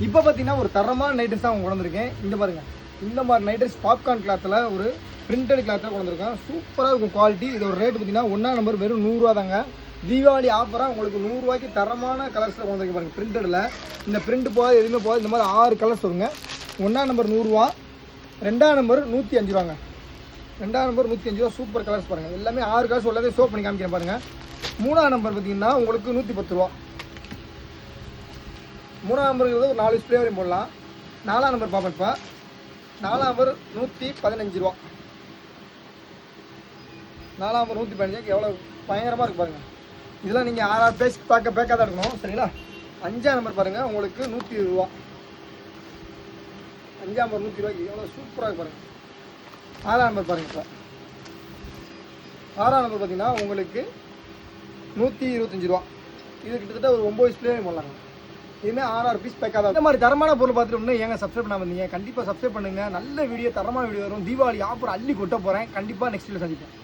இப்போ பார்த்தீங்கன்னா ஒரு தரமான நைட் ட்ரெஸ் தான் கொண்டு வந்திருக்கேன். இந்த பாருங்கள், இந்த மாதிரி நைட் ட்ரெஸ் பாப்கார்ன் கிளாத்தில் ஒரு பிரிண்டட் கிளாத்தில் கொண்டு வந்திருக்கேன். சூப்பராக இருக்கும் குவாலிட்டி. இது ஒரு ரேட்டு பார்த்தீங்கன்னா 1 நம்பர் வெறும் 100 ரூபா தாங்க. தீபாவளி ஆஃபராக உங்களுக்கு 100 ரூபாய்க்கு தரமான கலர்ஸில் கொண்டு வந்திருக்கேன் பாருங்கள். பிரிண்டடில் இந்த பிரிண்ட் போகாது, எதுவுமே போகாது. இந்த மாதிரி 6 கலர்ஸ் வருங்க. 1 நம்பர் 100 ரூபா, 2 நம்பர் 105 ரூபாங்க. 2 நம்பர் 105 ரூபா. சூப்பர் கலர்ஸ் பாருங்கள். எல்லாமே 6 கலர்ஸ் உள்ளதே சோப் பண்ணி காமிக்கிறேன் பாருங்கள். 3 நம்பர் பார்த்தீங்கன்னா உங்களுக்கு 110 ரூபா. 3 நம்பருங்கிறது ஒரு 4 ஸ்ப்ரே வரையும் போடலாம். 4 நம்பர் பார்ப்பேன்ப்பா. 4 நம்பர் 115 ரூபா. 4 நம்பர் 115 எவ்வளோ பயங்கரமாக இருக்குது பாருங்கள். இதெல்லாம் நீங்கள் 6 பேஸ் பேக்காக தான் இருக்கணும், சரிங்களா? 5 நம்பர் பாருங்கள், உங்களுக்கு 120 ரூபா. 5 நம்பர் 100 ரூபாய்க்கு எவ்வளோ சூப்பராக இருக்கு பாருங்கள். 6 நம்பர் பாருங்கள். இப்போ 6 நம்பர் பார்த்தீங்கன்னா உங்களுக்கு 125 ரூபா. இது கிட்டத்தட்ட ஒரு 9 ஸ்ப்ரே போடலாங்க. இதுவுமே 6 பீஸ் பேக்காக தான். இந்த மாதிரி தரமான பொருள் பார்த்துட்டு ஒன்று ஏங்க சப்ஸ்கிரைப் பண்ணாமல் இருந்தீங்க? கண்டிப்பாக சப்ஸ்கிரைப் பண்ணுங்கள். நல்ல வீடியோ, தரமான வீடியோ வரும். தீபாவளி ஆஃபர் அள்ளி கொட்ட போகிறேன். கண்டிப்பாக நெக்ஸ்ட் வீடியோ சந்திப்பேன்.